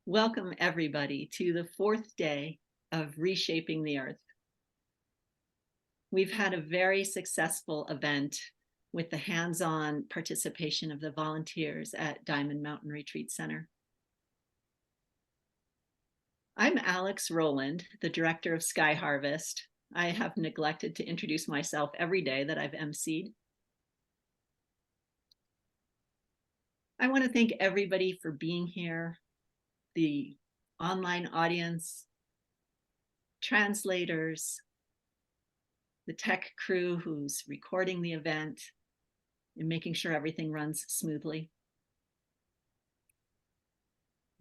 Welcome, everybody, to the fourth day of Reshaping the Earth. We've had a very successful event with the hands-on participation of the volunteers at Diamond Mountain Retreat Center. I'm Alex Rowland, the director of Sky Harvest. I have neglected to introduce myself every day that I've emceed. I want to thank everybody for being here, the online audience, translators, the tech crew who's recording the event and making sure everything runs smoothly.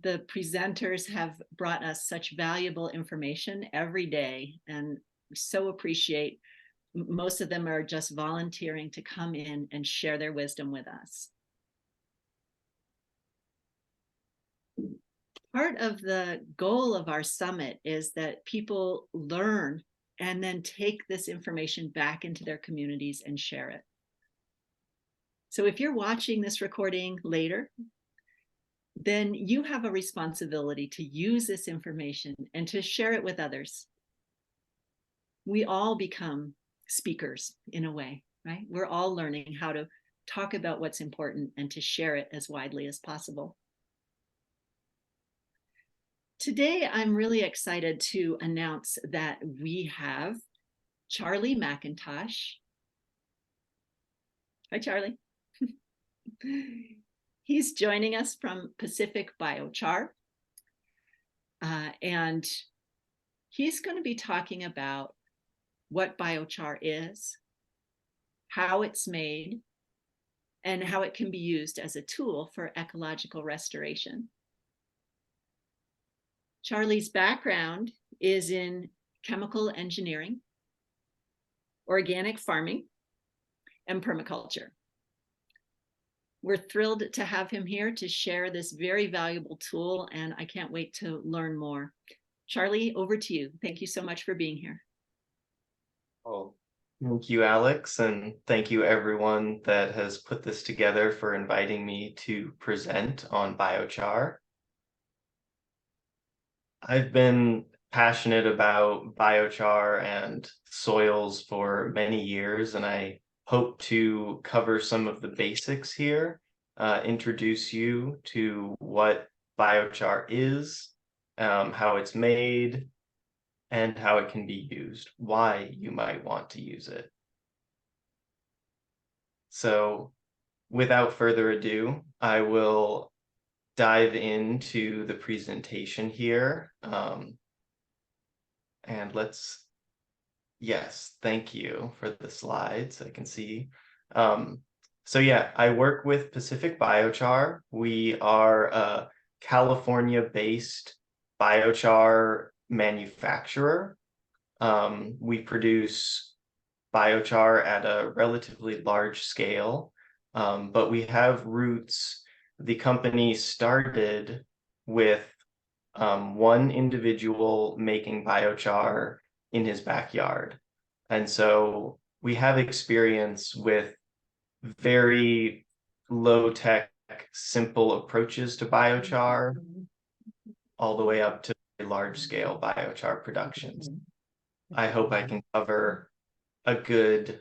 The presenters have brought us such valuable information every day, and we so appreciate. Most of them are just volunteering to come in and share their wisdom with us. Part of the goal of our summit is that people learn and then take this information back into their communities and share it. So if you're watching this recording later, then you have a responsibility to use this information and to share it with others. We all become speakers in a way, right? We're all learning how to talk about what's important and to share it as widely as possible. Today, I'm really excited to announce that we have Charlie McIntosh. Hi, Charlie. He's joining us from Pacific Biochar. And he's going to be talking about what biochar is, how it's made, and how it can be used as a tool for ecological restoration. Charlie's background is in chemical engineering, organic farming, and permaculture. We're thrilled to have him here to share this very valuable tool, and I can't wait to learn more. Charlie, over to you. Thank you so much for being here. Well, thank you, Alex, and thank you everyone that has put this together for inviting me to present on biochar. I've been passionate about biochar and soils for many years, and I hope to cover some of the basics here, introduce you to what biochar is, how it's made, and how it can be used, why you might want to use it. So without further ado, I will dive into the presentation here. And yes, thank you for the slides. I can see. So yeah, I work with Pacific Biochar. We are a California-based biochar manufacturer. We produce biochar at a relatively large scale, but we have roots. The company started with one individual making biochar in his backyard. And so we have experience with very low-tech, simple approaches to biochar, all the way up to large-scale biochar productions. I hope I can cover a good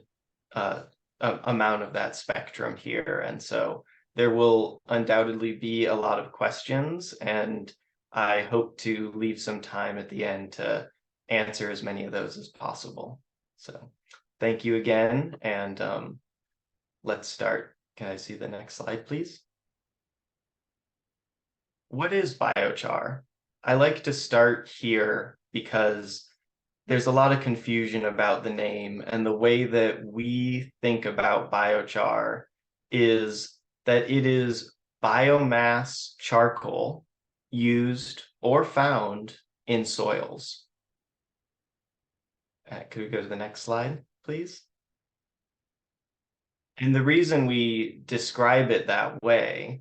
amount of that spectrum here. And so there will undoubtedly be a lot of questions, and I hope to leave some time at the end to answer as many of those as possible. So thank you again, and let's start. Can I see the next slide, please? What is biochar? I like to start here because there's a lot of confusion about the name, and the way that we think about biochar is that it is biomass charcoal used or found in soils. Could we go to the next slide, please? And the reason we describe it that way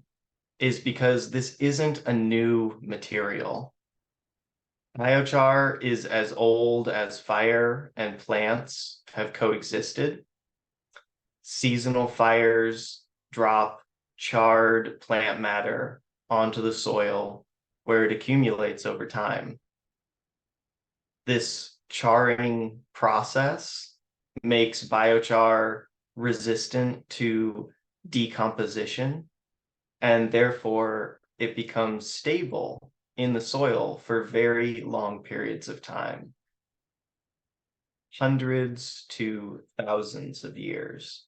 is because this isn't a new material. Biochar is as old as fire and plants have coexisted. Seasonal fires drop charred plant matter onto the soil where it accumulates over time. This charring process makes biochar resistant to decomposition, and therefore it becomes stable in the soil for very long periods of time, hundreds to thousands of years.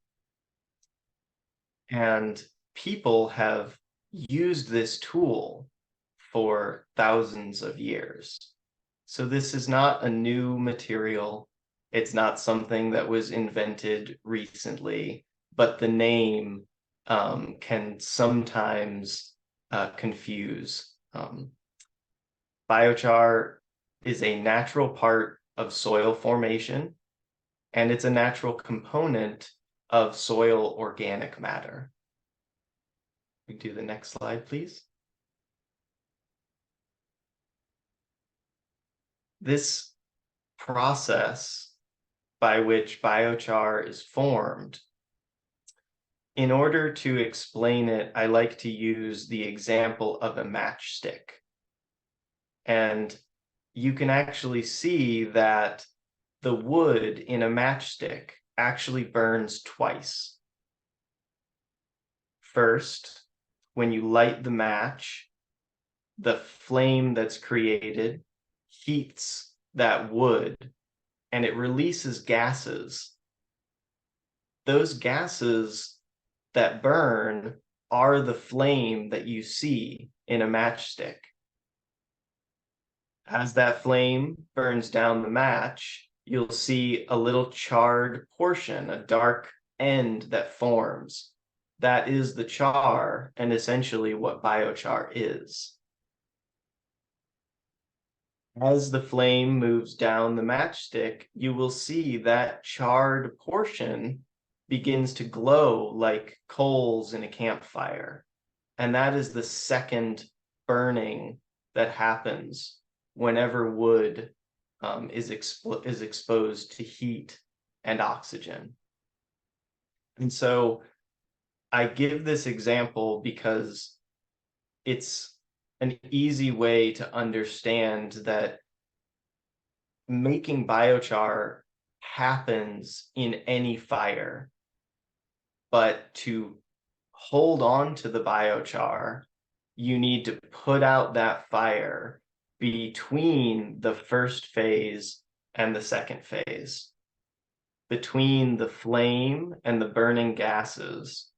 And people have used this tool for thousands of years. So this is not a new material. It's not something that was invented recently, but the name can sometimes confuse. Biochar is a natural part of soil formation, and it's a natural component of soil organic matter. We do the next slide, please. This process by which biochar is formed, in order to explain it, I like to use the example of a matchstick. And you can actually see that the wood in a matchstick actually burns twice. First, when you light the match, the flame that's created heats that wood and it releases gases. Those gases that burn are the flame that you see in a matchstick. As that flame burns down the match, you'll see a little charred portion, a dark end that forms. That is the char, and essentially what biochar is. As the flame moves down the matchstick, you will see that charred portion begins to glow like coals in a campfire. And that is the second burning that happens whenever wood is exposed to heat and oxygen. And so I give this example because it's an easy way to understand that making biochar happens in any fire, but to hold on to the biochar, you need to put out that fire between the first phase and the second phase, between the flame and the burning gases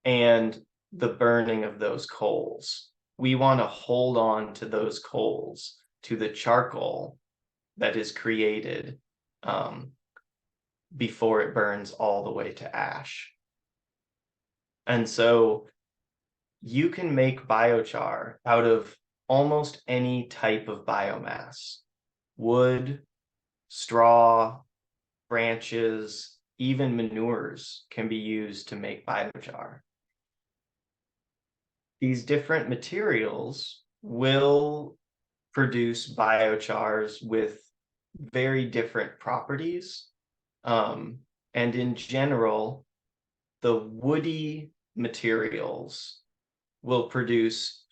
and the burning of those coals. We want to hold on to those coals, to the charcoal that is created before it burns all the way to ash. And so you can make biochar out of almost any type of biomass: wood, straw, branches, even manures can be used to make biochar. These different materials will produce biochars with very different properties. And in general, the woody materials will produce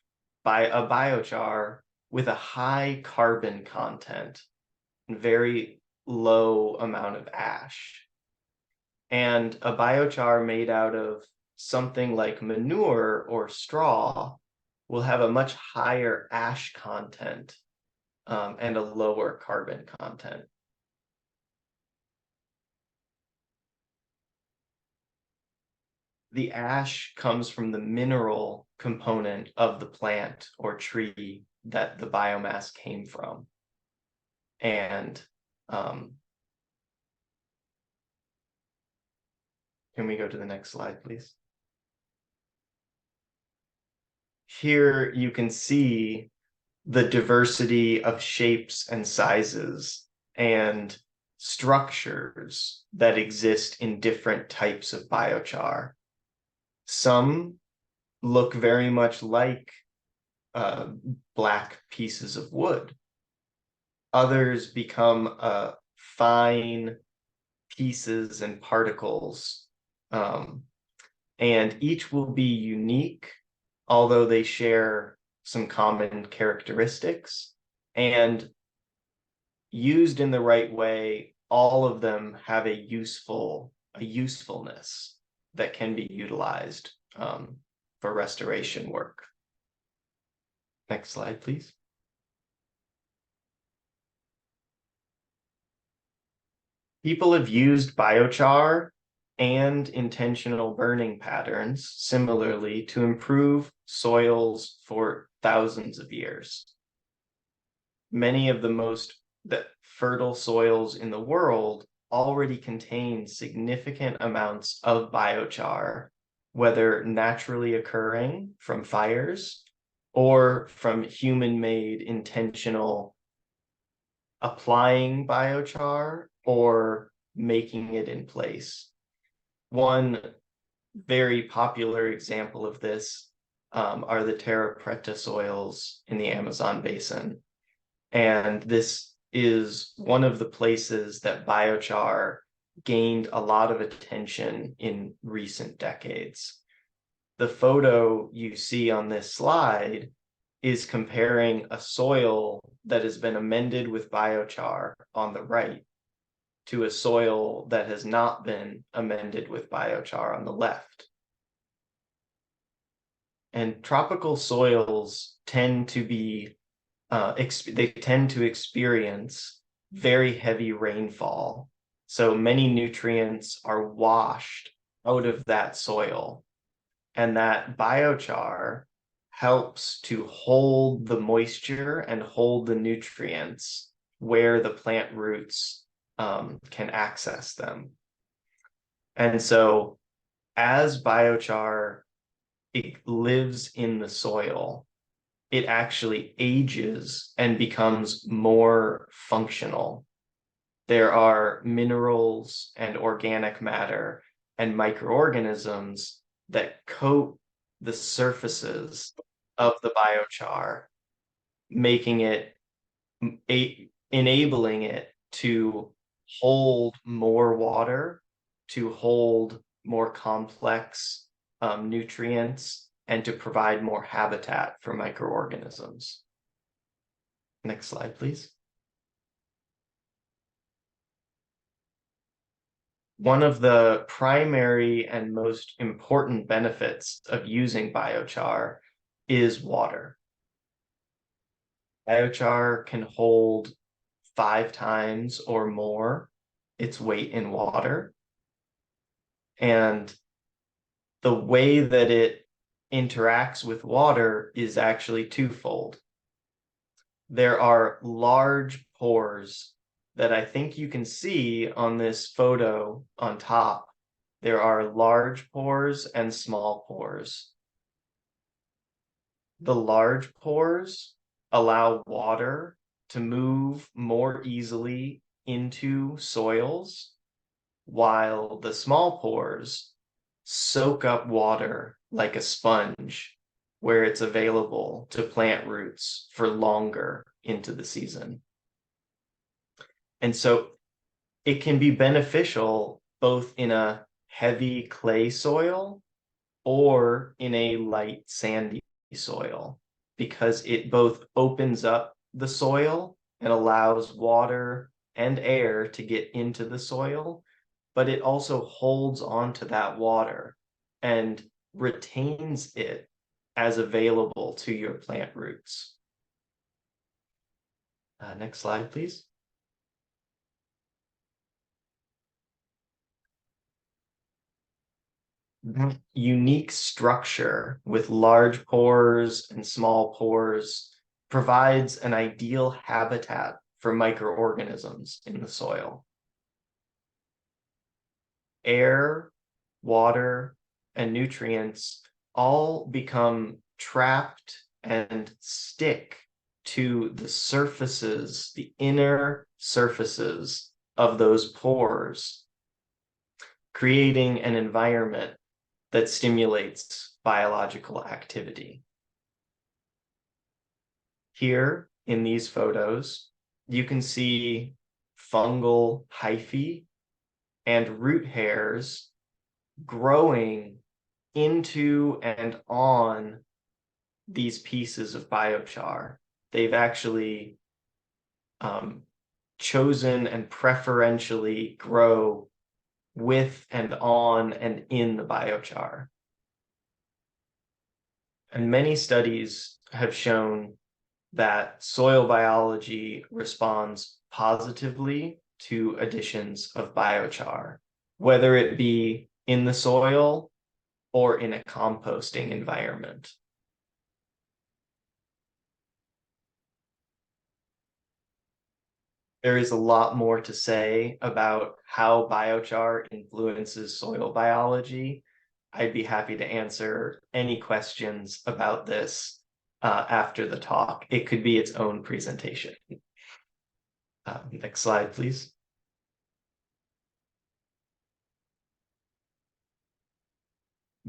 a biochar with a high carbon content and very low amount of ash. And a biochar made out of something like manure or straw will have a much higher ash content and a lower carbon content. The ash comes from the mineral component of the plant or tree that the biomass came from. And can we go to the next slide, please? Here you can see the diversity of shapes and sizes and structures that exist in different types of biochar. Some look very much like black pieces of wood. Others become fine pieces and particles. and each will be unique, although they share some common characteristics. And used in the right way, all of them have a usefulness that can be utilized for restoration work. Next slide, please. People have used biochar and intentional burning patterns similarly to improve soils for thousands of years. Many of the most fertile soils in the world already contain significant amounts of biochar, whether naturally occurring from fires or from human-made intentional applying biochar or making it in place. One very popular example of this are the terra preta soils in the Amazon basin. And this is one of the places that biochar gained a lot of attention in recent decades. The photo you see on this slide is comparing a soil that has been amended with biochar on the right to a soil that has not been amended with biochar on the left. And tropical soils tend to be they tend to experience very heavy rainfall. So many nutrients are washed out of that soil. And that biochar helps to hold the moisture and hold the nutrients where the plant roots can access them. And so as biochar lives in the soil, it actually ages and becomes more functional. There are minerals and organic matter and microorganisms that coat the surfaces of the biochar, making it, enabling it to hold more water, to hold more complex nutrients, and to provide more habitat for microorganisms. Next slide, please. One of the primary and most important benefits of using biochar is water. Biochar can hold 5 times or more its weight in water. And the way that it interacts with water is actually twofold. There are large pores that I think you can see on this photo on top. There are large pores and small pores. The large pores allow water to move more easily into soils, while the small pores soak up water like a sponge, where it's available to plant roots for longer into the season. And so it can be beneficial both in a heavy clay soil or in a light sandy soil, because it both opens up the soil and allows water and air to get into the soil, but it also holds on to that water and retains it as available to your plant roots. Next slide, please. That unique structure with large pores and small pores provides an ideal habitat for microorganisms in the soil. Air, water, and nutrients all become trapped and stick to the surfaces, the inner surfaces of those pores, creating an environment that stimulates biological activity. Here in these photos, you can see fungal hyphae and root hairs growing into and on these pieces of biochar. They've actually chosen and preferentially grow with and on and in the biochar. And many studies have shown that soil biology responds positively to additions of biochar, whether it be in the soil or in a composting environment. There is a lot more to say about how biochar influences soil biology. I'd be happy to answer any questions about this after the talk. It could be its own presentation. Next slide, please.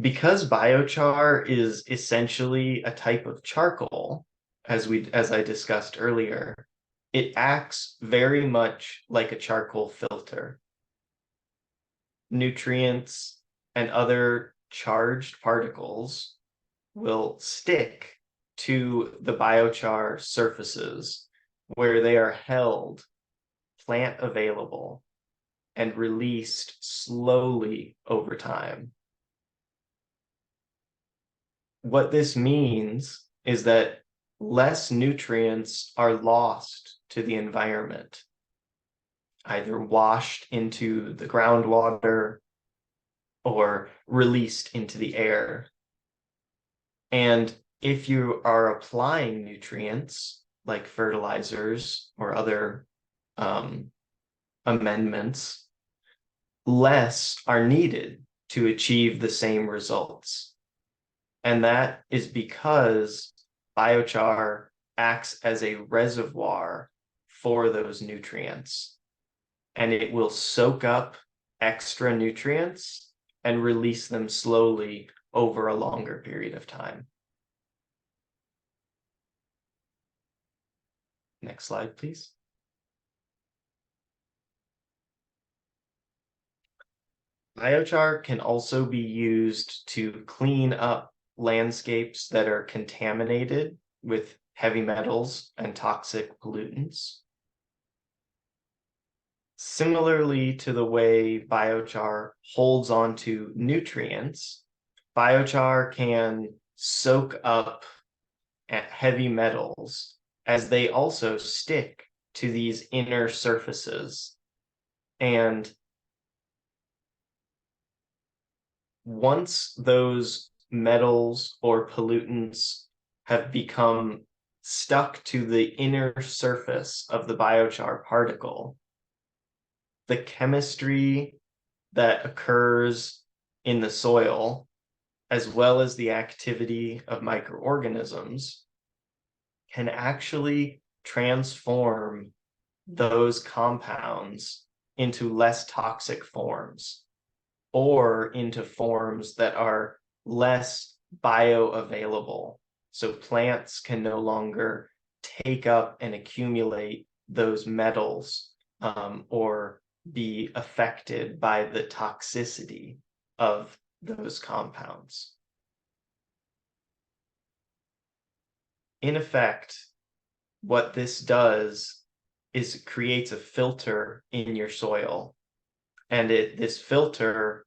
Because biochar is essentially a type of charcoal, as I discussed earlier, it acts very much like a charcoal filter. Nutrients and other charged particles will stick to the biochar surfaces where they are held plant available and released slowly over time. What this means is that less nutrients are lost to the environment, either washed into the groundwater or released into the air. And if you are applying nutrients like fertilizers or other amendments, less are needed to achieve the same results. And that is because biochar acts as a reservoir for those nutrients, and it will soak up extra nutrients and release them slowly over a longer period of time. Next slide, please. Biochar can also be used to clean up landscapes that are contaminated with heavy metals and toxic pollutants. Similarly to the way biochar holds onto nutrients, biochar can soak up heavy metals as they also stick to these inner surfaces. And once those metals or pollutants have become stuck to the inner surface of the biochar particle, the chemistry that occurs in the soil, as well as the activity of microorganisms, can actually transform those compounds into less toxic forms or into forms that are less bioavailable. So plants can no longer take up and accumulate those metals or be affected by the toxicity of those compounds. In effect, what this does is it creates a filter in your soil, and this filter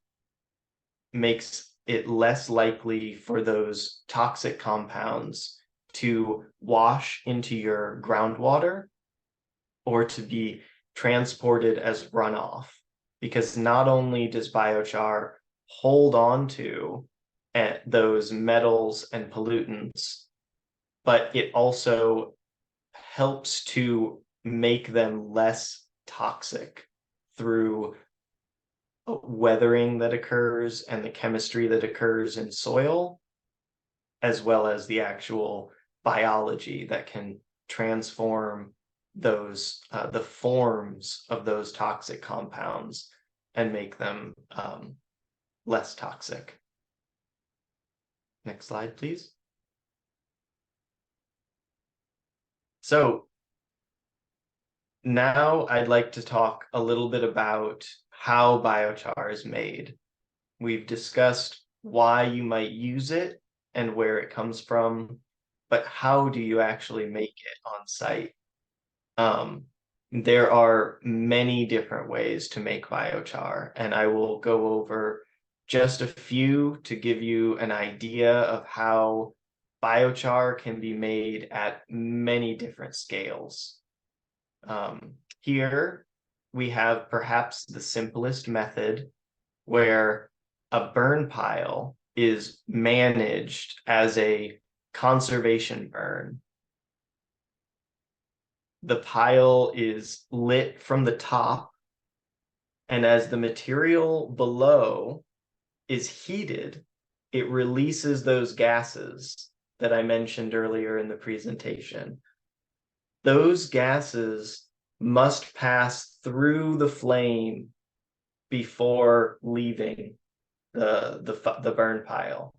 makes it less likely for those toxic compounds to wash into your groundwater or to be transported as runoff, because not only does biochar hold on to those metals and pollutants, but it also helps to make them less toxic through weathering that occurs and the chemistry that occurs in soil, as well as the actual biology that can transform those the forms of those toxic compounds and make them less toxic. Next slide, please. So now I'd like to talk a little bit about how biochar is made. We've discussed why you might use it and where it comes from, but how do you actually make it on site? There are many different ways to make biochar, and I will go over just a few to give you an idea of how biochar can be made at many different scales. Here we have perhaps the simplest method, where a burn pile is managed as a conservation burn. The pile is lit from the top, and as the material below is heated, it releases those gases that I mentioned earlier in the presentation. Those gases must pass through the flame before leaving the burn pile.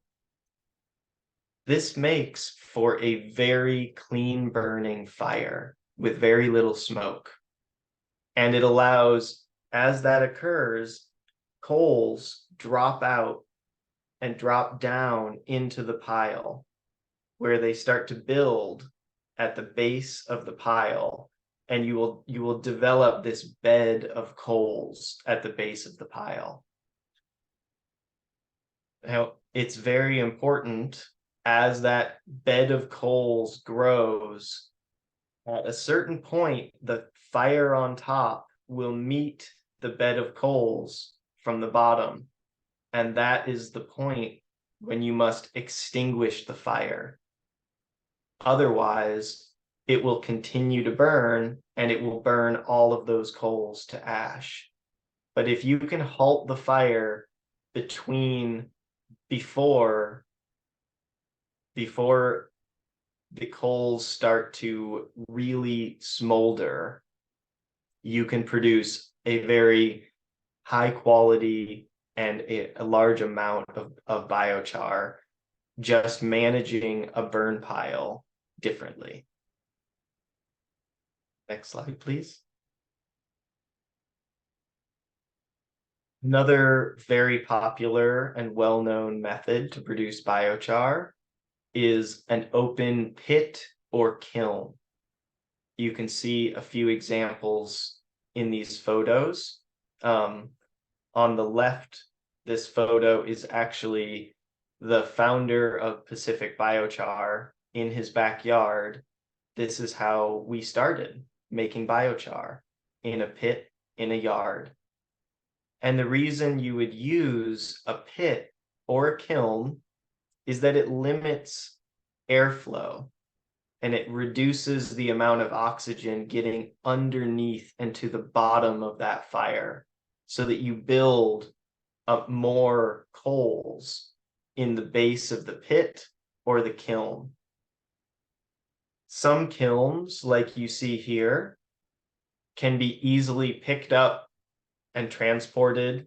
This makes for a very clean burning fire with very little smoke. And it allows, as that occurs, coals drop out and drop down into the pile, where they start to build at the base of the pile, and you will develop this bed of coals at the base of the pile. Now, it's very important, as that bed of coals grows, at a certain point, the fire on top will meet the bed of coals from the bottom. And that is the point when you must extinguish the fire. Otherwise, it will continue to burn, and it will burn all of those coals to ash. But if you can halt the fire before the coals start to really smolder, you can produce a very high quality and a large amount of biochar, just managing a burn pile differently. Next slide, please. Another very popular and well-known method to produce biochar is an open pit or kiln. You can see a few examples in these photos. On the left, this photo is actually the founder of Pacific Biochar in his backyard. This is how we started making biochar, in a pit in a yard. And the reason you would use a pit or a kiln is that it limits airflow, and it reduces the amount of oxygen getting underneath and to the bottom of that fire, so that you build up more coals in the base of the pit or the kiln. Some kilns, like you see here, can be easily picked up and transported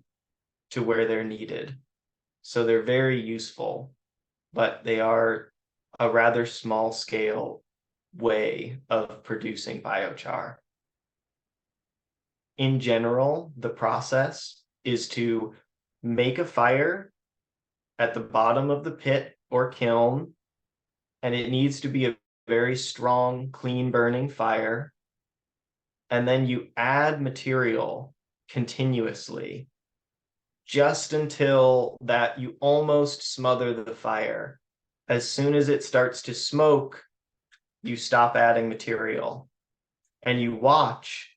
to where they're needed. So they're very useful, but they are a rather small scale way of producing biochar. In general, the process is to make a fire at the bottom of the pit or kiln, and it needs to be a very strong, clean burning fire. And then you add material continuously, just until that you almost smother the fire. As soon as it starts to smoke, you stop adding material, and you watch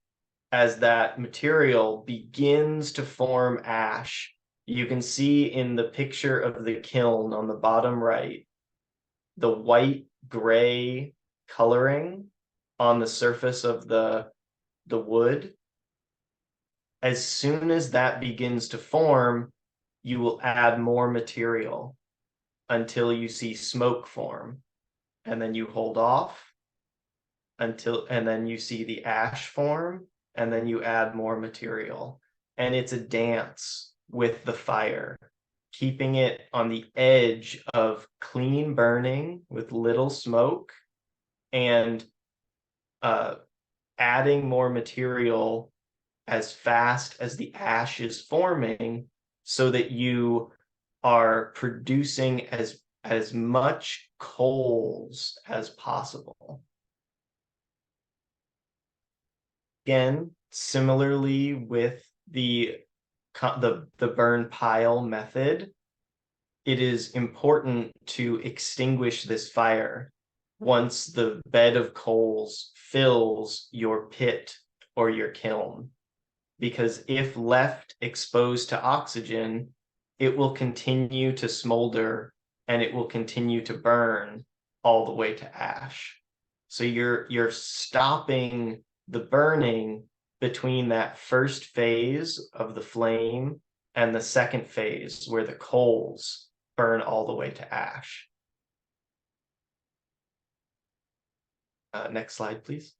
as that material begins to form ash. You can see in the picture of the kiln on the bottom right, the white gray coloring on the surface of the wood. As soon as that begins to form, you will add more material until you see smoke form, and then you hold off and then you see the ash form, and then you add more material. And it's a dance with the fire, keeping it on the edge of clean burning with little smoke, and adding more material as fast as the ash is forming, so that you are producing as much coals as possible. Again, similarly with the burn pile method, it is important to extinguish this fire once the bed of coals fills your pit or your kiln, because if left exposed to oxygen, it will continue to smolder and it will continue to burn all the way to ash. So you're stopping the burning between that first phase of the flame and the second phase where the coals burn all the way to ash. Next slide, please.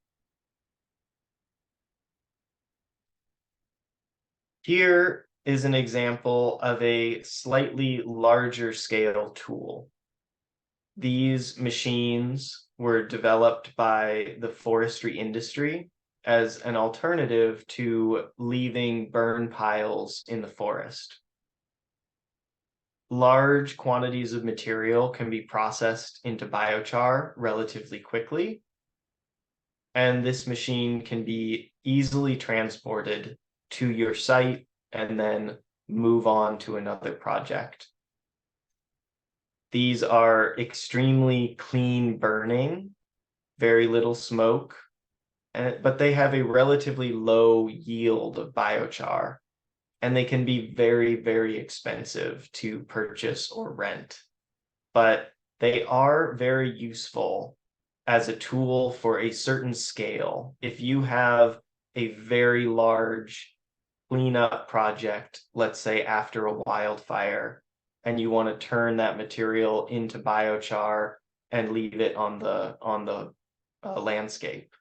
Here is an example of a slightly larger scale tool. These machines were developed by the forestry industry as an alternative to leaving burn piles in the forest. Large quantities of material can be processed into biochar relatively quickly, and this machine can be easily transported to your site and then move on to another project. These are extremely clean burning, very little smoke, but they have a relatively low yield of biochar, and they can be very, very expensive to purchase or rent. But they are very useful as a tool for a certain scale. If you have a very large cleanup project, let's say after a wildfire, and you want to turn that material into biochar and leave it on the landscape,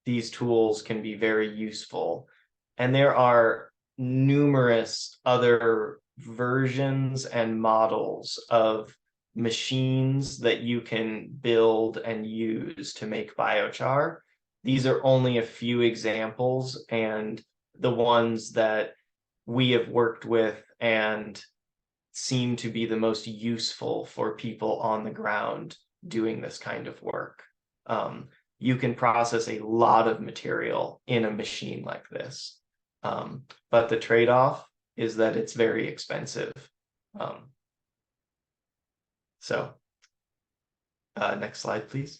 these tools can be very useful. And there are numerous other versions and models of machines that you can build and use to make biochar. These are only a few examples, and the ones that we have worked with and seem to be the most useful for people on the ground doing this kind of work. You can process a lot of material in a machine like this, but the trade-off is that it's very expensive. So next slide, please.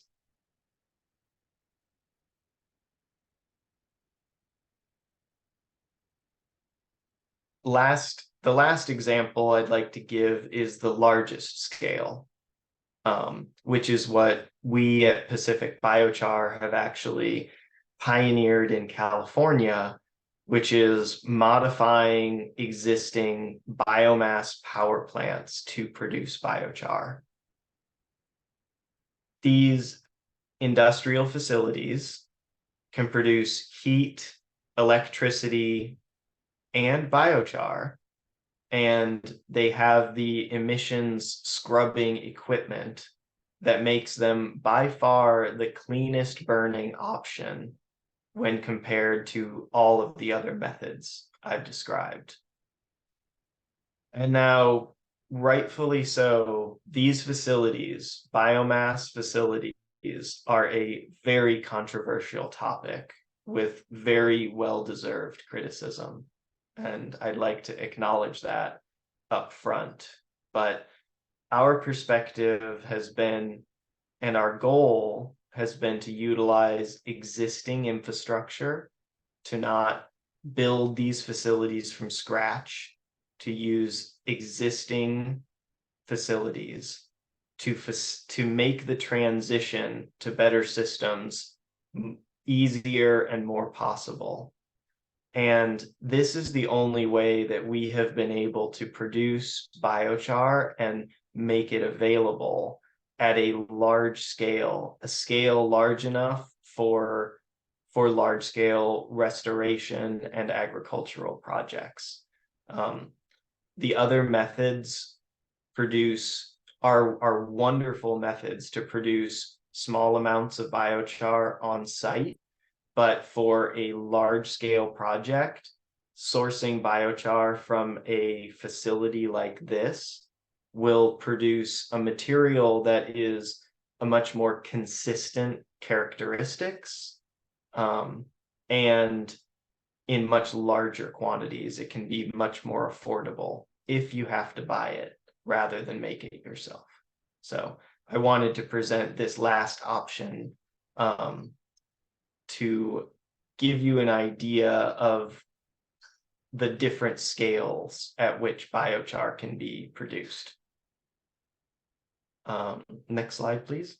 The last example I'd like to give is the largest scale, which is what we at Pacific Biochar have actually pioneered in California, which is modifying existing biomass power plants to produce biochar. These industrial facilities can produce heat, electricity, and biochar, and they have the emissions scrubbing equipment that makes them by far the cleanest burning option when compared to all of the other methods I've described. And now, rightfully so, these facilities, biomass facilities, are a very controversial topic with very well-deserved criticism. And I'd like to acknowledge that up front. But our perspective has been, and our goal has been, to utilize existing infrastructure, to not build these facilities from scratch, to use existing facilities to make the transition to better systems easier and more possible. And this is the only way that we have been able to produce biochar and make it available at a large scale, a scale large enough for large scale restoration and agricultural projects. The other methods are wonderful methods to produce small amounts of biochar on site. But for a large scale project, sourcing biochar from a facility like this will produce a material that is a much more consistent characteristics, and in much larger quantities. It can be much more affordable if you have to buy it rather than make it yourself. So I wanted to present this last option, to give you an idea of the different scales at which biochar can be produced. Next slide, please.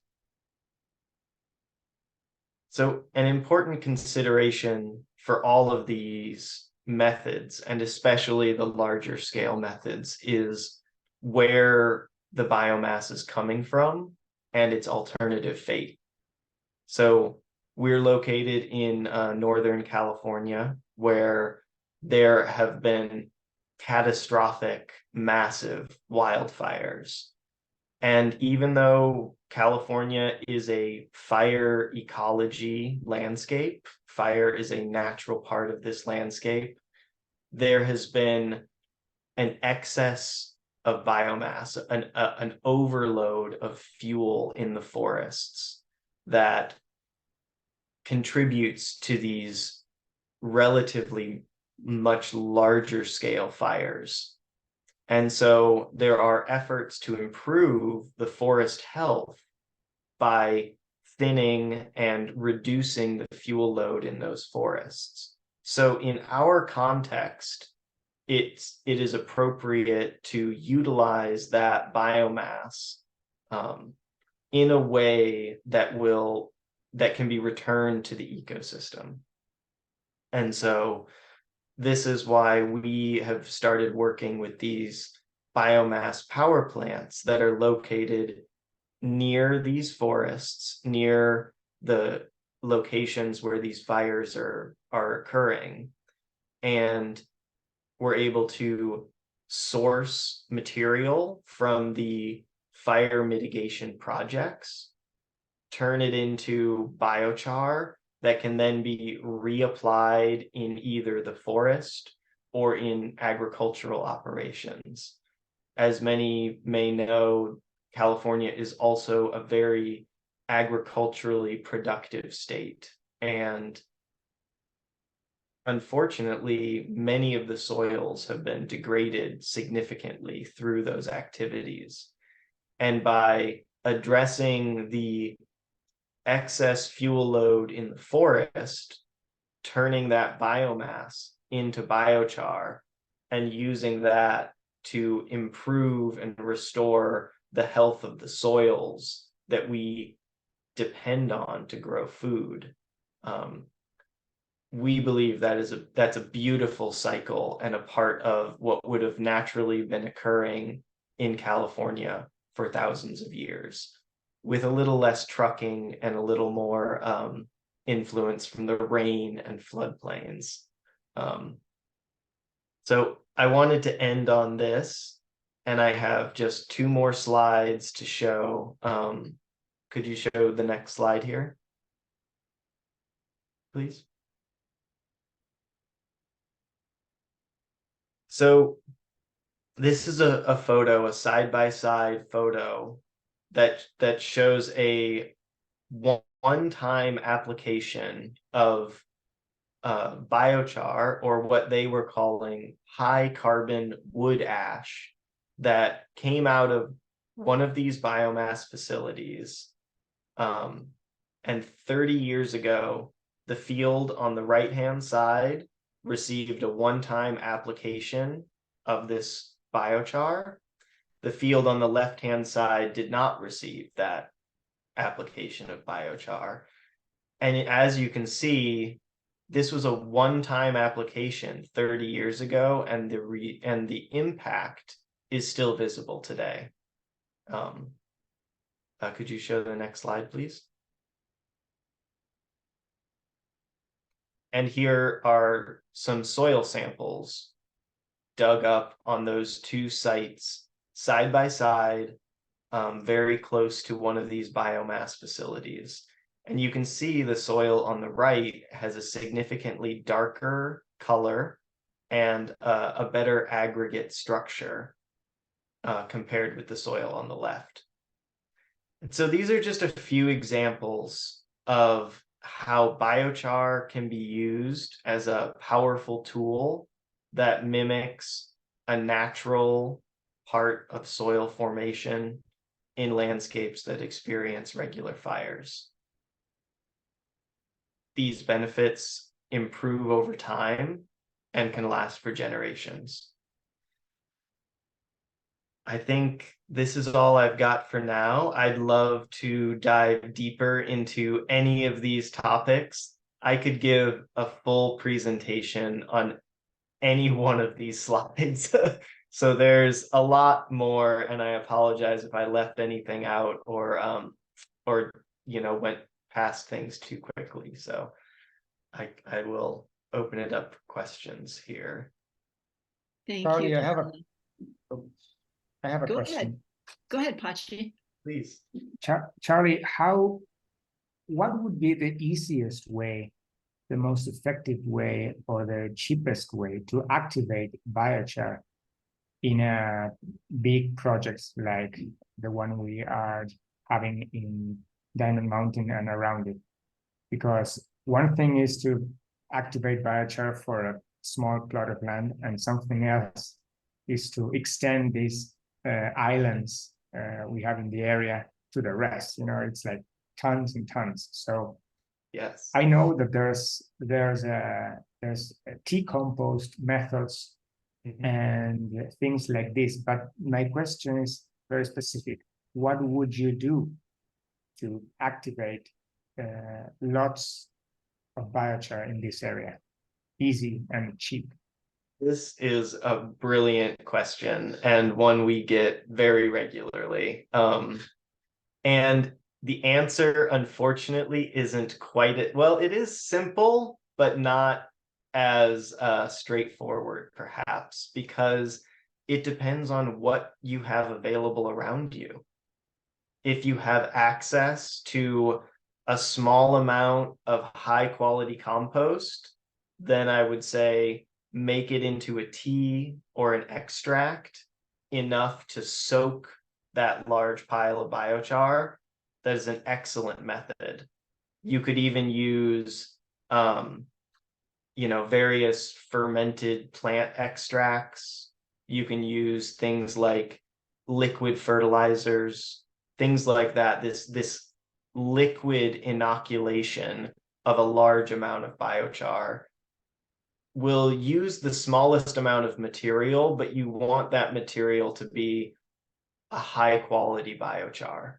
So an important consideration for all of these methods, and especially the larger scale methods, is where the biomass is coming from and its alternative fate. So we're located in Northern California, where there have been catastrophic, massive wildfires. And even though California is a fire ecology landscape, fire is a natural part of this landscape, there has been an excess of biomass, an overload of fuel in the forests that contributes to these relatively much larger scale fires. And so there are efforts to improve the forest health by thinning and reducing the fuel load in those forests. So in our context, it is appropriate to utilize that biomass, in a way that can be returned to the ecosystem. And so this is why we have started working with these biomass power plants that are located near these forests, near the locations where these fires are occurring. And we're able to source material from the fire mitigation projects, turn it into biochar that can then be reapplied in either the forest or in agricultural operations. As many may know, California is also a very agriculturally productive state. And unfortunately, many of the soils have been degraded significantly through those activities. And by addressing the excess fuel load in the forest, turning that biomass into biochar and using that to improve and restore the health of the soils that we depend on to grow food. We believe that's a beautiful cycle and a part of what would have naturally been occurring in California for thousands of years, with a little less trucking and a little more influence from the rain and floodplains. So I wanted to end on this, and I have just 2 more slides to show. Could you show the next slide here, please? So this is a photo, a side-by-side photo that shows a one-time application of biochar, or what they were calling high carbon wood ash, that came out of one of these biomass facilities. And 30 years ago, the field on the right-hand side received a one-time application of this biochar. The field on the left-hand side did not receive that application of biochar. And as you can see, this was a one-time application 30 years ago, and the impact is still visible today. Could you show the next slide, please? And here are some soil samples dug up on those 2 sites side by side, very close to one of these biomass facilities. And you can see the soil on the right has a significantly darker color and a better aggregate structure. compared with the soil on the left. And so these are just a few examples of how biochar can be used as a powerful tool that mimics a natural part of soil formation in landscapes that experience regular fires. These benefits improve over time and can last for generations. I think this is all I've got for now. I'd love to dive deeper into any of these topics. I could give a full presentation on any one of these slides. So there's a lot more, and I apologize if I left anything out or went past things too quickly. So I will open it up for questions here. Thank Charlie, you. I have a Go question. ahead. Go ahead, Pachi. Please. Charlie, what would be the easiest way, the most effective way, or the cheapest way to activate biochar in a big projects like the one we are having in Diamond Mountain and around it? Because one thing is to activate biochar for a small plot of land, and something else is to extend these islands we have in the area to the rest. It's like tons and tons. So Yes. I know that there's tea compost methods and things like this, but my question is very specific. What would you do to activate lots of biochar in this area? Easy and cheap. This is a brilliant question and one we get very regularly. And the answer, unfortunately, isn't quite well, it is simple, but not as straightforward, perhaps, because it depends on what you have available around you. If you have access to a small amount of high quality compost, then I would say make it into a tea or an extract enough to soak that large pile of biochar. That is an excellent method. You could even use various fermented plant extracts. You can use things like liquid fertilizers, things like that. This liquid inoculation of a large amount of biochar will use the smallest amount of material, but you want that material to be a high quality biochar,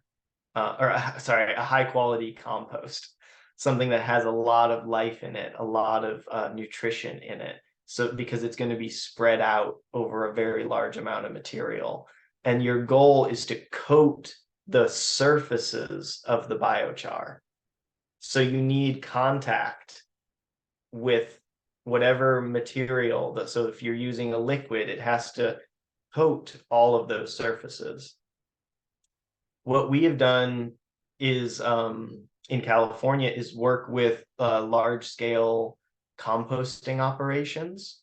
a high quality compost, something that has a lot of life in it, a lot of nutrition in it. So because it's going to be spread out over a very large amount of material. And your goal is to coat the surfaces of the biochar. So you need contact with whatever material. So if you're using a liquid, it has to coat all of those surfaces. What we have done is in California is work with large scale composting operations.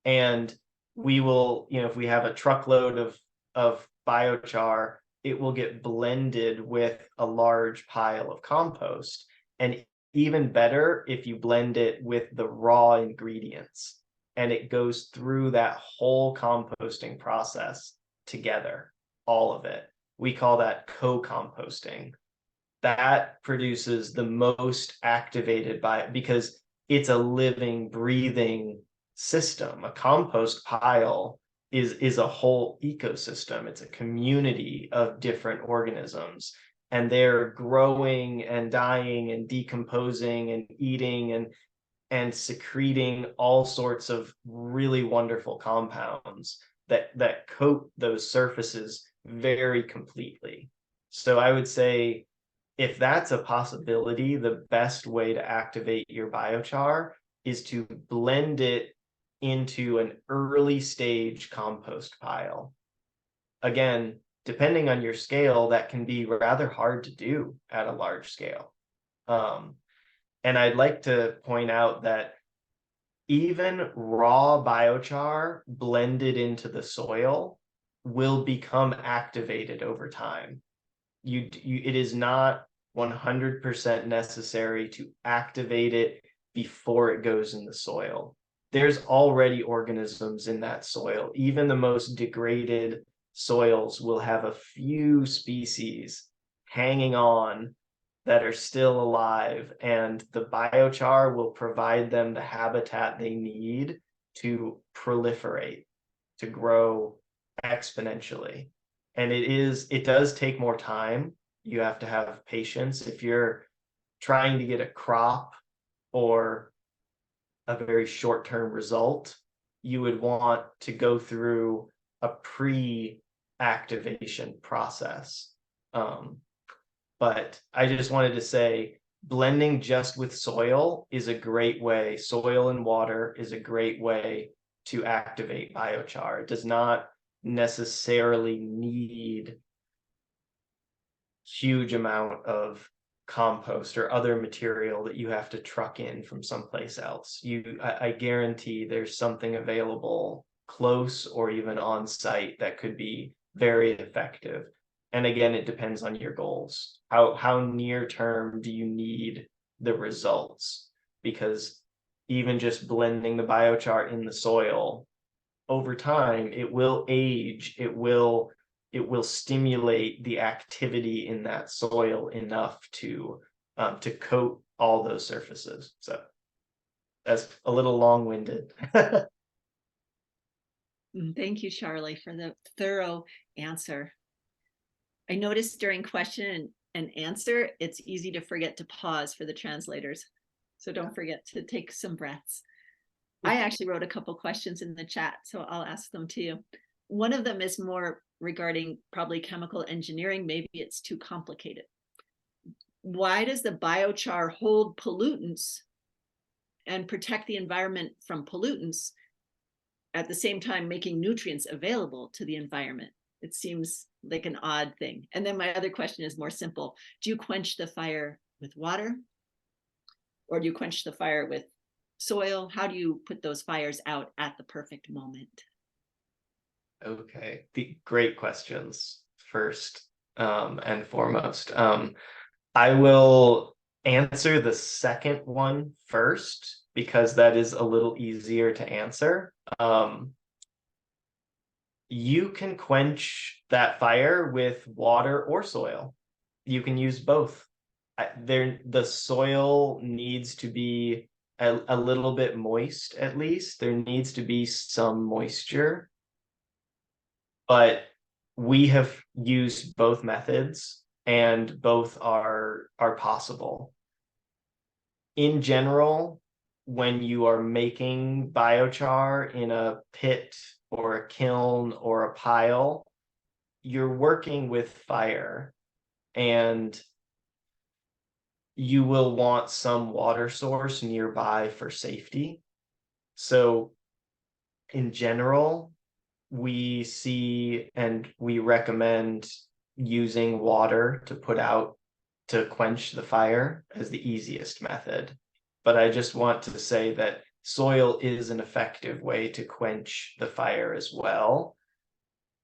And we will, if we have a truckload of biochar, it will get blended with a large pile of compost. And even better if you blend it with the raw ingredients and it goes through that whole composting process together, all of it. We call that co-composting. That produces the most activated because it's a living, breathing system. A compost pile is a whole ecosystem. It's a community of different organisms, and they're growing and dying and decomposing and eating and secreting all sorts of really wonderful compounds that coat those surfaces very completely. So I would say if that's a possibility, the best way to activate your biochar is to blend it into an early stage compost pile. Again, depending on your scale, that can be rather hard to do at a large scale. And I'd like to point out that even raw biochar blended into the soil will become activated over time. It is not 100% necessary to activate it before it goes in the soil. There's already organisms in that soil. Even the most degraded soils will have a few species hanging on that are still alive, and the biochar will provide them the habitat they need to proliferate, to grow exponentially. And it does take more time. You have to have patience. If you're trying to get a crop or a very short-term result, you would want to go through a pre-activation process. But I just wanted to say, blending just with soil is a great way. Soil and water is a great way to activate biochar. It does not necessarily need huge amount of compost or other material that you have to truck in from someplace else. I guarantee there's something available close or even on site that could be very effective. And again, it depends on your goals. How near term do you need the results? Because even just blending the biochar in the soil, over time, it will age, it will stimulate the activity in that soil enough to coat all those surfaces. So that's a little long-winded. Thank you, Charlie, for the thorough answer. I noticed during question and answer, it's easy to forget to pause for the translators. So don't forget to take some breaths. I actually wrote a couple questions in the chat, so I'll ask them to you. One of them is more regarding probably chemical engineering. Maybe it's too complicated. Why does the biochar hold pollutants and protect the environment from pollutants at the same time making nutrients available to the environment? It seems like an odd thing. And then my other question is more simple. Do you quench the fire with water? Or do you quench the fire with soil? How do you put those fires out at the perfect moment? Okay, great questions first and foremost. I will answer the second one first because that is a little easier to answer. You can quench that fire with water or soil. You can use both. The soil needs to be a little bit moist, at least. There needs to be some moisture. But we have used both methods, and both are possible. In general, when you are making biochar in a pit or a kiln or a pile, you're working with fire, and you will want some water source nearby for safety. So in general, we see and we recommend using water to put out to quench the fire as the easiest method. But I just want to say that soil is an effective way to quench the fire as well.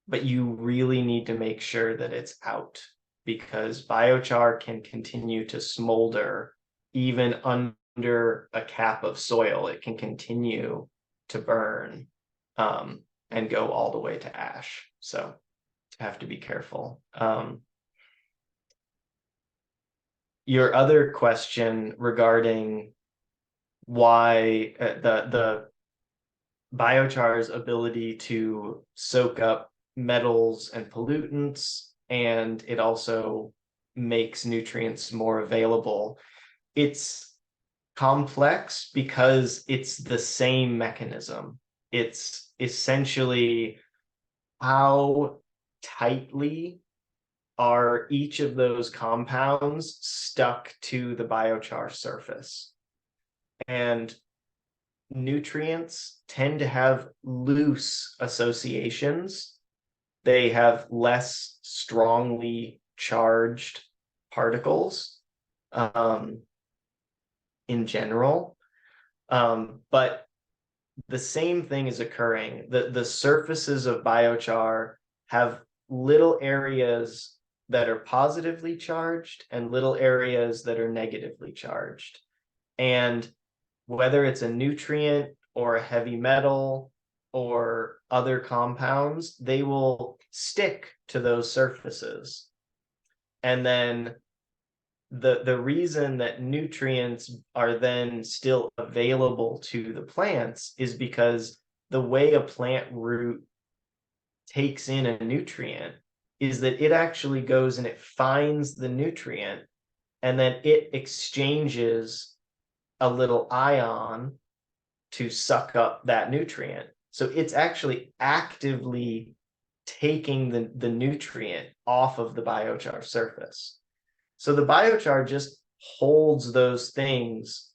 But you really need to make sure that it's out, because biochar can continue to smolder even under a cap of soil. It can continue to burn and go all the way to ash. So you have to be careful. Your other question regarding why the biochar's ability to soak up metals and pollutants, and it also makes nutrients more available. It's complex because it's the same mechanism. It's essentially how tightly are each of those compounds stuck to the biochar surface. And nutrients tend to have loose associations. They have less strongly charged particles in general. But the same thing is occurring. The surfaces of biochar have little areas that are positively charged and little areas that are negatively charged. And whether it's a nutrient or a heavy metal or other compounds, they will stick to those surfaces. And then the reason that nutrients are then still available to the plants is because the way a plant root takes in a nutrient is that it actually goes and it finds the nutrient, and then it exchanges a little ion to suck up that nutrient. So it's actually actively taking the nutrient off of the biochar surface. So the biochar just holds those things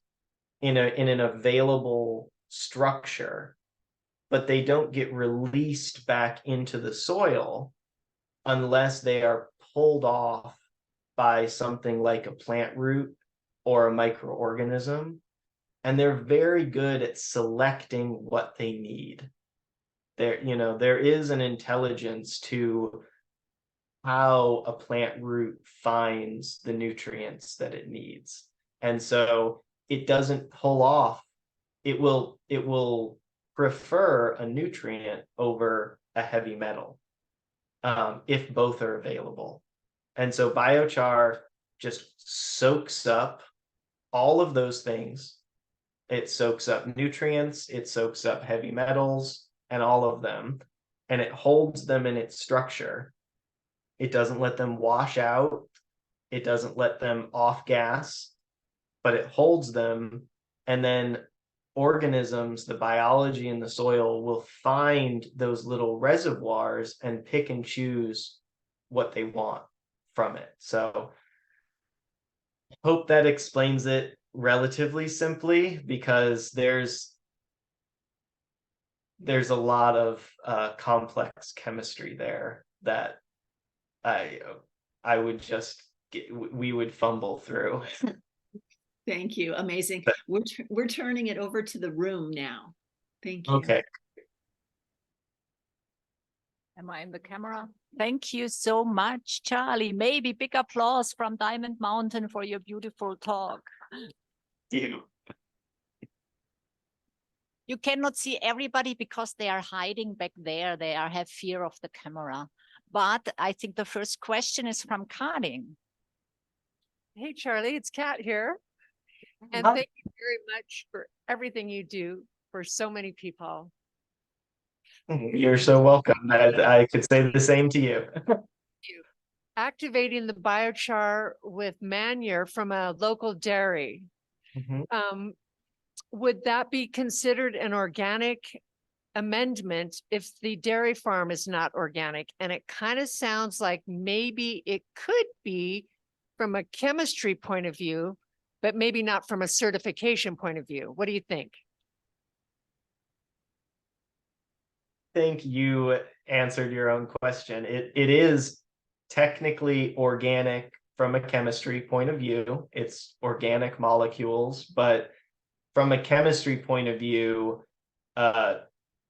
in an available structure, but they don't get released back into the soil unless they are pulled off by something like a plant root or a microorganism. And they're very good at selecting what they need. There is an intelligence to how a plant root finds the nutrients that it needs. And so it doesn't pull off. It will prefer a nutrient over a heavy metal, if both are available. And so biochar just soaks up all of those things. It soaks up nutrients, it soaks up heavy metals, and all of them, and it holds them in its structure. It doesn't let them wash out. It doesn't let them off gas, but it holds them. And then organisms, the biology in the soil, will find those little reservoirs and pick and choose what they want from it. So hope that explains it relatively simply, because there's a lot of complex chemistry there that I would just we would fumble through. Thank you. Amazing. We're turning it over to the room now. Thank you. Okay. Am I in the camera? Thank you so much, Charlie. Maybe big applause from Diamond Mountain for your beautiful talk. You. You cannot see everybody because they are hiding back there. They have fear of the camera. But I think the first question is from Karin. Hey, Charlie, it's Kat here. And Hi. thank you very much for everything you do for so many people. You're so welcome. I could say the same to you. Activating the biochar with manure from a local dairy. Mhm. Would that be considered an organic amendment if the dairy farm is not organic? And it kind of sounds like maybe it could be from a chemistry point of view, but maybe not from a certification point of view. What do you think? I think you answered your own question. It is technically organic from a chemistry point of view. It's organic molecules, but from a chemistry point of view,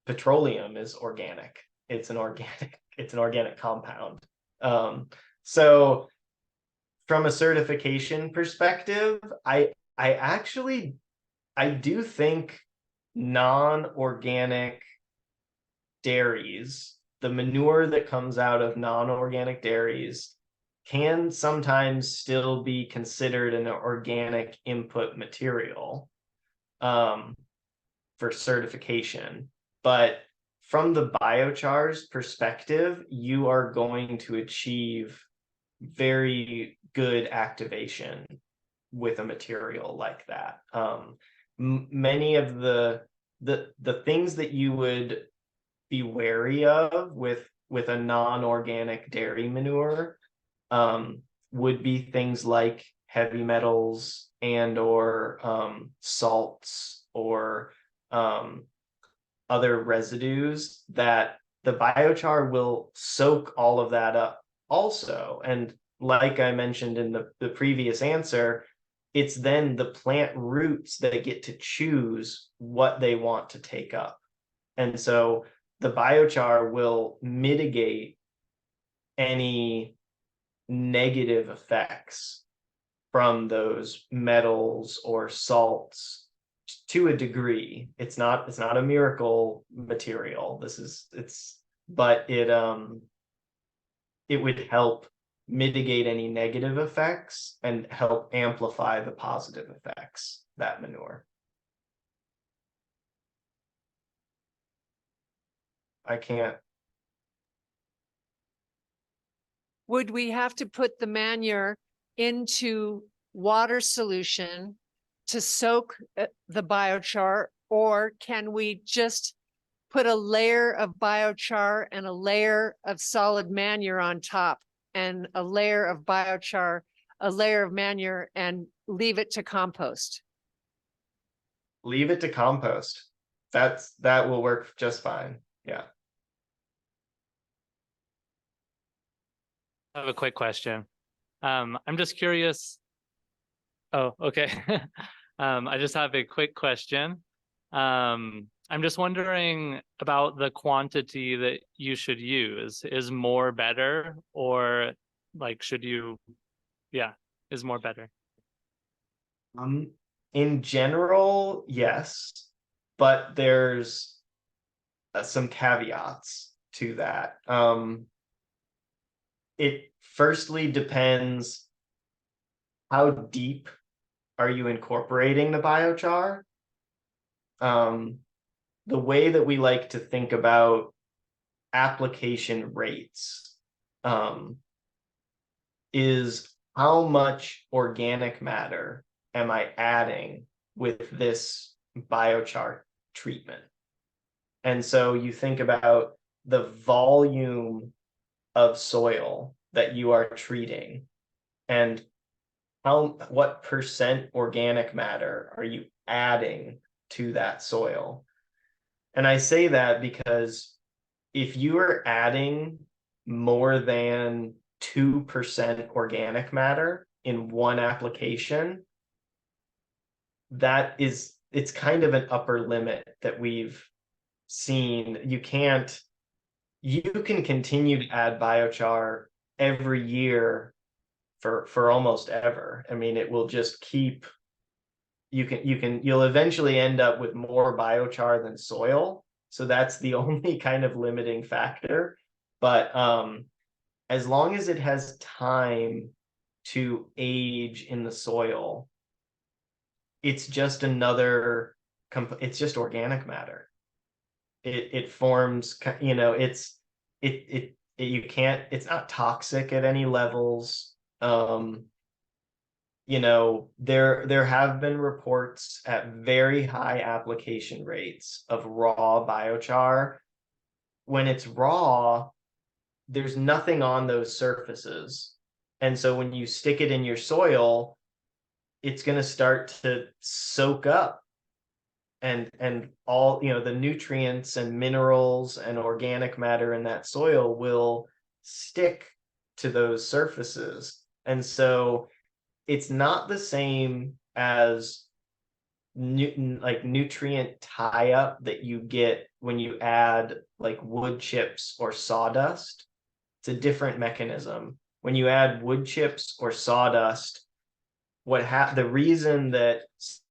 petroleum is organic. It's an organic compound. So from a certification perspective, I do think non-organic dairies, the manure that comes out of non-organic dairies, can sometimes still be considered an organic input material for certification. But from the biochar's perspective, you are going to achieve very good activation with a material like that. Many of the things that you would be wary of with a non-organic dairy manure would be things like heavy metals and or salts or other residues that the biochar will soak all of that up also. And like I mentioned in the previous answer, it's then the plant roots that get to choose what they want to take up. And so the biochar will mitigate any negative effects from those metals or salts to a degree. It's not a miracle material. But it would help mitigate any negative effects and help amplify the positive effects, that manure. I can't. Would we have to put the manure into water solution to soak the biochar, or can we just put a layer of biochar and a layer of solid manure on top, and a layer of biochar, a layer of manure, and leave it to compost? Leave it to compost. That will work just fine. Yeah. I have a quick question. I'm just curious. Oh, okay. I just have a quick question. I'm just wondering about the quantity that you should use. Is more better, or like should you, yeah, is more better? In general, yes, but there's some caveats to that. It firstly depends how deep are you incorporating the biochar. The way that we like to think about application rates is how much organic matter am I adding with this biochar treatment? And so you think about the volume of soil that you are treating, and what percent organic matter are you adding to that soil? And I say that because if you are adding more than 2% organic matter in one application, it's kind of an upper limit that we've seen. You can continue to add biochar every year for almost ever. I mean, it will just keep, you'll eventually end up with more biochar than soil. So that's the only kind of limiting factor. But as long as it has time to age in the soil, it's just it's just organic matter. It forms, it's not toxic at any levels. There have been reports at very high application rates of raw biochar. When it's raw, there's nothing on those surfaces. And so when you stick it in your soil, it's going to start to soak up and all, the nutrients and minerals and organic matter in that soil will stick to those surfaces. And so it's not the same as nutrient tie-up that you get when you add like wood chips or sawdust. It's a different mechanism. When you add wood chips or sawdust, the reason that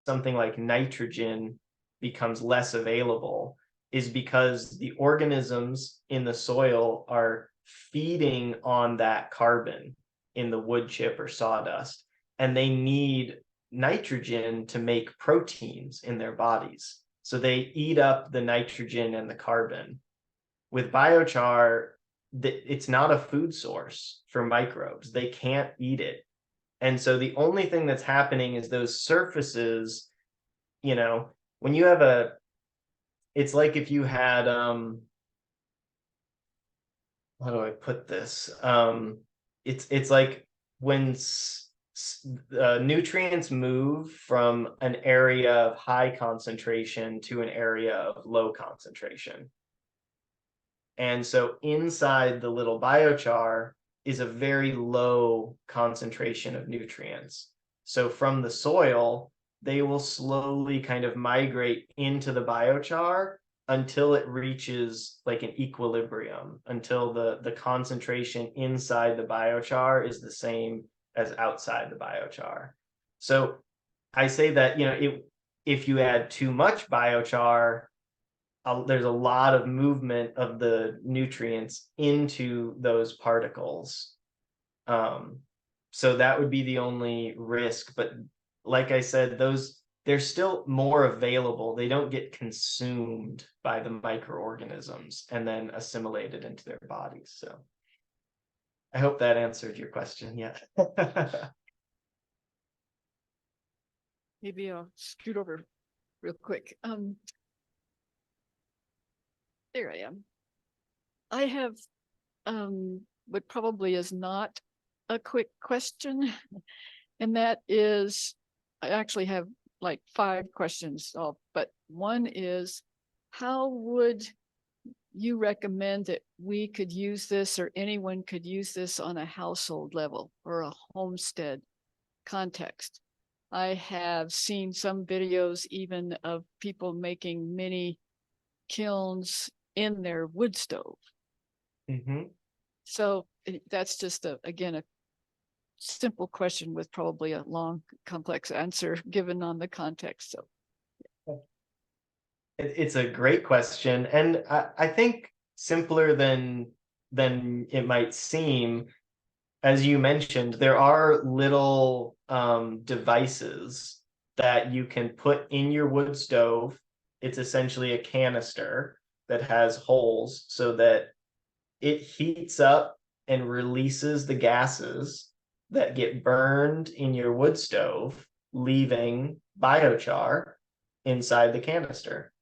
something like nitrogen becomes less available is because the organisms in the soil are feeding on that carbon in the wood chip or sawdust, and they need nitrogen to make proteins in their bodies. So they eat up the nitrogen and the carbon. With biochar, it's not a food source for microbes. They can't eat it. And so the only thing that's happening is those surfaces, when you have it's like if you had, how do I put this? It's like when nutrients move from an area of high concentration to an area of low concentration. And so inside the little biochar is a very low concentration of nutrients. So from the soil, they will slowly kind of migrate into the biochar until it reaches like an equilibrium, until the concentration inside the biochar is the same as outside the biochar. So I say that, if you add too much biochar, there's a lot of movement of the nutrients into those particles. So that would be the only risk. But like I said, they're still more available. They don't get consumed by the microorganisms and then assimilated into their bodies. So I hope that answered your question. Yeah. Maybe I'll scoot over real quick. There I am. I have what probably is not a quick question, and that is, I actually have like 5 questions, but one is, how would you recommend that we could use this, or anyone could use this on a household level or a homestead context? I have seen some videos even of people making mini kilns in their wood stove. Mm-hmm. So that's just again, a simple question with probably a long, complex answer given on the context. So It's a great question, and I think simpler than it might seem. As you mentioned, there are little devices that you can put in your wood stove. It's essentially a canister that has holes so that it heats up and releases the gases that get burned in your wood stove, leaving biochar inside the canister.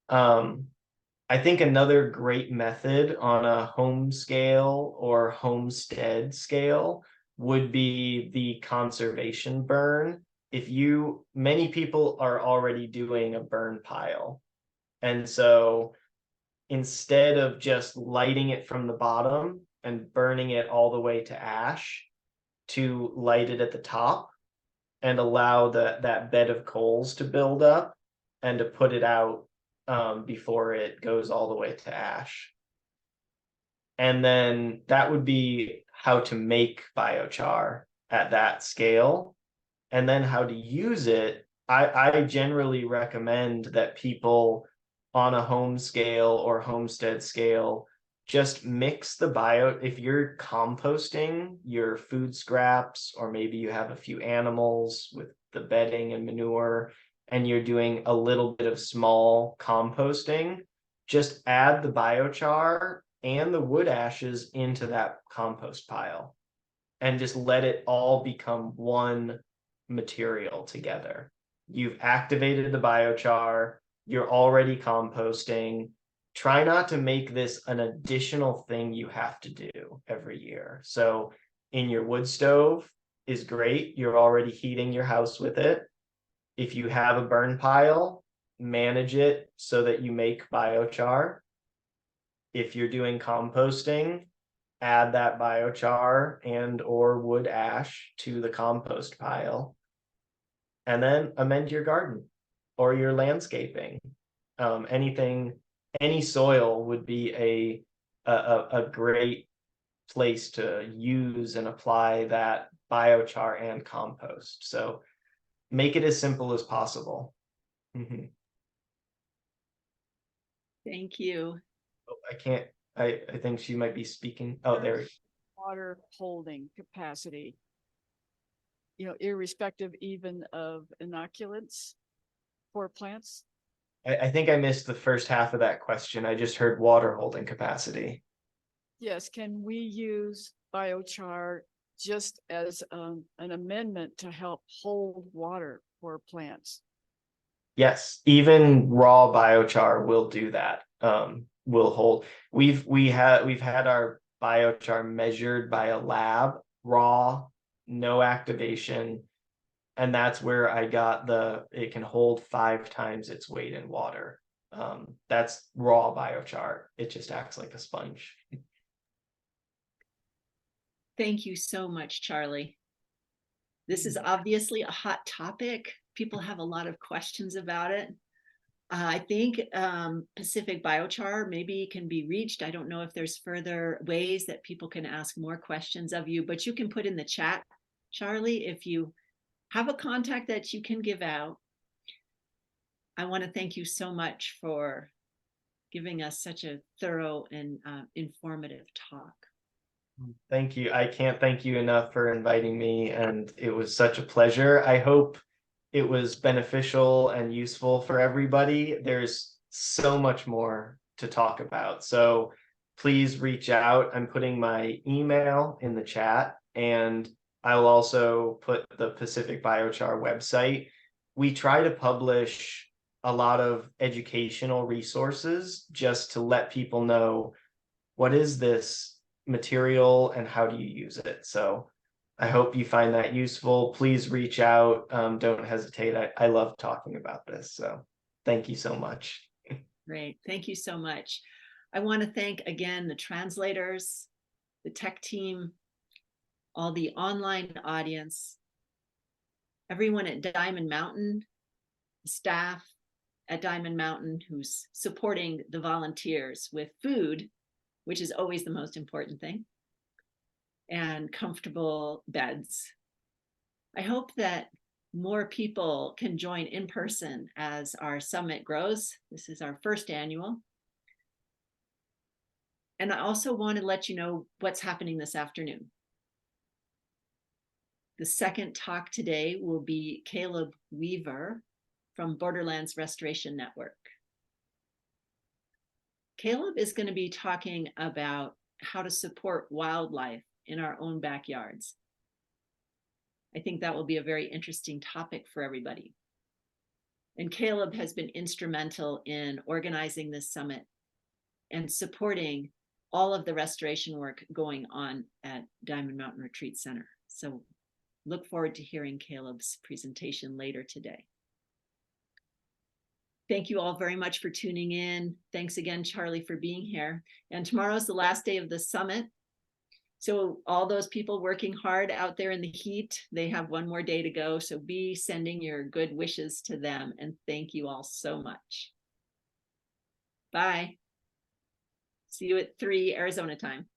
I think another great method on a home scale or homestead scale would be the conservation burn. Many people are already doing a burn pile. And so instead of just lighting it from the bottom and burning it all the way to ash, to light it at the top and allow that bed of coals to build up and to put it out before it goes all the way to ash. And then that would be how to make biochar at that scale. And then how to use it. I generally recommend that people on a home scale or homestead scale just mix the if you're composting your food scraps, or maybe you have a few animals with the bedding and manure, and you're doing a little bit of small composting, just add the biochar and the wood ashes into that compost pile and just let it all become one material together. You've activated the biochar, you're already composting. Try not to make this an additional thing you have to do every year. So in your wood stove is great. You're already heating your house with it. If you have a burn pile, manage it so that you make biochar. If you're doing composting, add that biochar and or wood ash to the compost pile. And then amend your garden or your landscaping. Any soil would be a great place to use and apply that biochar and compost. So make it as simple as possible. Mm-hmm. Thank you. Oh, I think she might be speaking. Oh, there. water holding capacity, irrespective even of inoculants for plants. I think I missed the first half of that question. I just heard water holding capacity. Yes, can we use biochar just as an amendment to help hold water for plants? Yes, even raw biochar will do that. Will hold. We've had our biochar measured by a lab, raw, no activation, and that's where I got it can hold 5 times its weight in water. That's raw biochar. It just acts like a sponge. Thank you so much, Charlie. This is obviously a hot topic. People have a lot of questions about it. I think Pacific Biochar maybe can be reached. I don't know if there's further ways that people can ask more questions of you, but you can put in the chat, Charlie, if you have a contact that you can give out. I want to thank you so much for giving us such a thorough and informative talk. Thank you. I can't thank you enough for inviting me, and it was such a pleasure. I hope it was beneficial and useful for everybody. There's so much more to talk about. So please reach out. I'm putting my email in the chat, and I'll also put the Pacific Biochar website. We try to publish a lot of educational resources just to let people know what is this material and how do you use it. So I hope you find that useful. Please reach out. Don't hesitate. I love talking about this. So thank you so much. Great. Thank you so much. I want to thank again the translators, the tech team, all the online audience, everyone at Diamond Mountain, staff at Diamond Mountain who's supporting the volunteers with food, which is always the most important thing, and comfortable beds. I hope that more people can join in person as our summit grows. This is our first annual. And I also want to let you know what's happening this afternoon. The second talk today will be Caleb Weaver from Borderlands Restoration Network. Caleb is going to be talking about how to support wildlife in our own backyards. I think that will be a very interesting topic for everybody. And Caleb has been instrumental in organizing this summit and supporting all of the restoration work going on at Diamond Mountain Retreat Center. So look forward to hearing Caleb's presentation later today. Thank you all very much for tuning in. Thanks again, Charlie, for being here. And tomorrow's the last day of the summit. So all those people working hard out there in the heat, they have one more day to go. So be sending your good wishes to them. And thank you all so much. Bye. See you at 3 Arizona time.